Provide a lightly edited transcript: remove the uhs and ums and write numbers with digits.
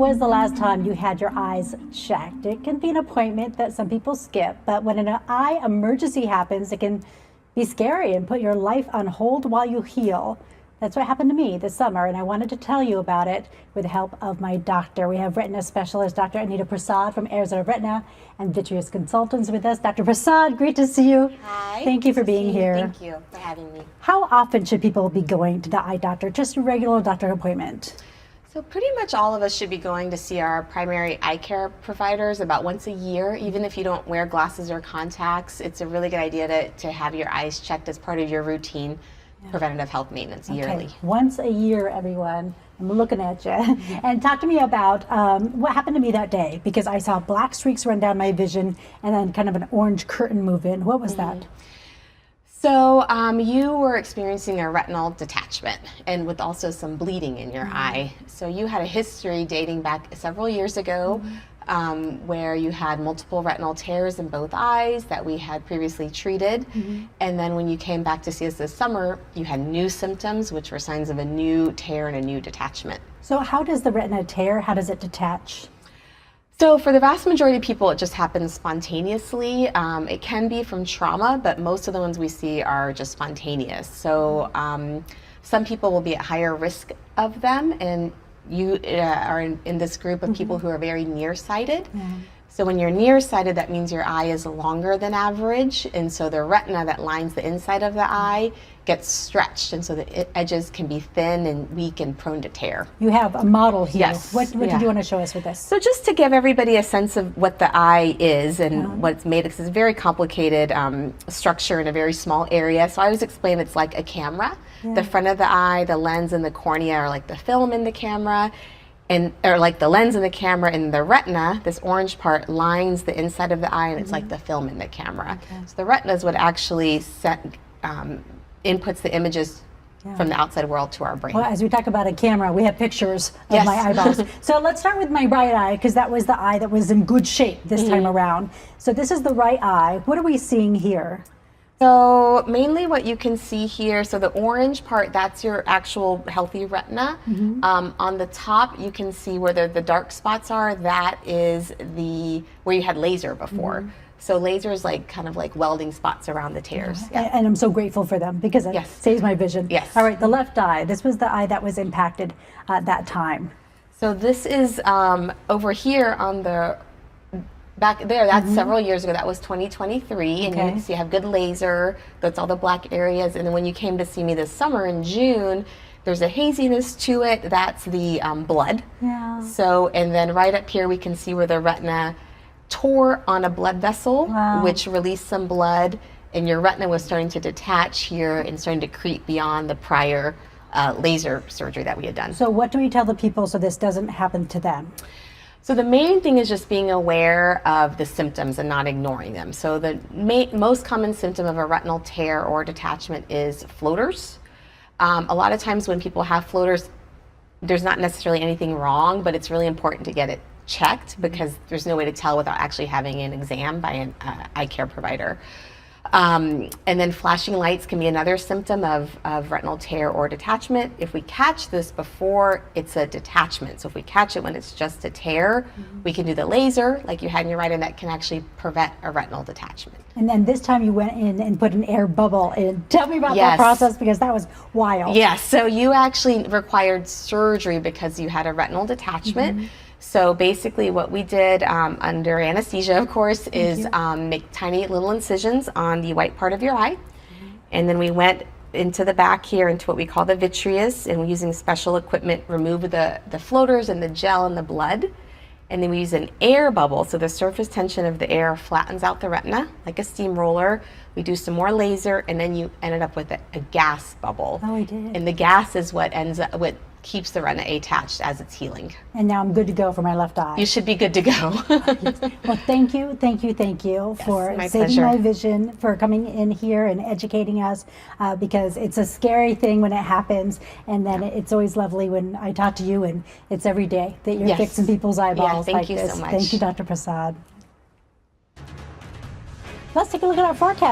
Was the last time you had your eyes checked? It can be an appointment that some people skip, but when an eye emergency happens, it can be scary and put your life on hold while you heal. That's what happened to me this summer, and I wanted to tell you about it with the help of my doctor. We have retina specialist Dr. Anita Prasad from Arizona Retina and Vitreous Consultants with us. Dr. Prasad, great to see you. Hi. Thank you for being here. Thank you for having me. How often should people be going to the eye doctor? Just a regular doctor appointment? So pretty much all of us should be going to see our primary eye care providers about once a year. Even if you don't wear glasses or contacts, it's a really good idea to have your eyes checked as part of your routine preventative health maintenance yearly. Once a year, everyone. I'm looking at you. And talk to me about what happened to me that day, because I saw black streaks run down my vision and then kind of an orange curtain move in. What was that? So you were experiencing a retinal detachment and with also some bleeding in your eye. So you had a history dating back several years ago where you had multiple retinal tears in both eyes that we had previously treated. And then when you came back to see us this summer, you had new symptoms, which were signs of a new tear and a new detachment. So how does the retina tear? How does it detach? So for the vast majority of people, it just happens spontaneously. It can be from trauma, but most of the ones we see are just spontaneous. So some people will be at higher risk of them, and you are in this group of people who are very nearsighted. So when you're nearsighted, that means your eye is longer than average, and so the retina that lines the inside of the eye gets stretched, and so the edges can be thin and weak and prone to tear. You have a model here. Yes. What did you want to show us with this? So just to give everybody a sense of what the eye is and what it's made of, it's a very complicated structure in a very small area. So I always explain it's like a camera. The front of the eye, the lens, and the cornea are like the film in the camera. Or like the lens in the camera, and the retina, this orange part, lines the inside of the eye, and it's like the film in the camera. So the retina is what actually inputs the images from the outside world to our brain. Well, as we talk about a camera, we have pictures of my eyeballs. So let's start with my right eye, because that was the eye that was in good shape this time around. So this is the right eye. What are we seeing here? So mainly what you can see here, so the orange part, that's your actual healthy retina. On the top, you can see where the dark spots are. That is where you had laser before. So laser is like kind of like welding spots around the tears. And I'm so grateful for them because it saves my vision. All right, the left eye. This was the eye that was impacted at that time. So this is over here on the back there, that's several years ago. That was 2023, and you can see I have good laser. That's all the black areas. And then when you came to see me this summer in June, there's a haziness to it. That's the blood. So, and then right up here we can see where the retina tore on a blood vessel, which released some blood, and your retina was starting to detach here and starting to creep beyond the prior laser surgery that we had done. So what do we tell the people so this doesn't happen to them? So the main thing is just being aware of the symptoms and not ignoring them. So the most common symptom of a retinal tear or detachment is floaters. A lot of times when people have floaters, there's not necessarily anything wrong, but it's really important to get it checked because there's no way to tell without actually having an exam by an eye care provider. And then flashing lights can be another symptom of retinal tear or detachment. If we catch this before it's a detachment, so if we catch it when it's just a tear, we can do the laser like you had in your right eye, and that can actually prevent a retinal detachment. And then this time you went in and put an air bubble in. Tell me about that process, because that was wild. Yes, so you actually required surgery because you had a retinal detachment. So basically what we did under anesthesia, of course, is make tiny little incisions on the white part of your eye. And then we went into the back here into what we call the vitreous, and using special equipment, remove the floaters and the gel and the blood. And then we use an air bubble, so the surface tension of the air flattens out the retina like a steamroller. We do some more laser, and then you ended up with a gas bubble. Oh, we did. And the gas is what keeps the retina attached as it's healing. And now I'm good to go for my left eye. You should be good to go. Well, thank you for saving my vision, for coming in here and educating us, because it's a scary thing when it happens, and then it's always lovely when I talk to you, and it's every day that you're fixing people's eyeballs like this. Thank you so much. Thank you, Dr. Prasad. Let's take a look at our forecast.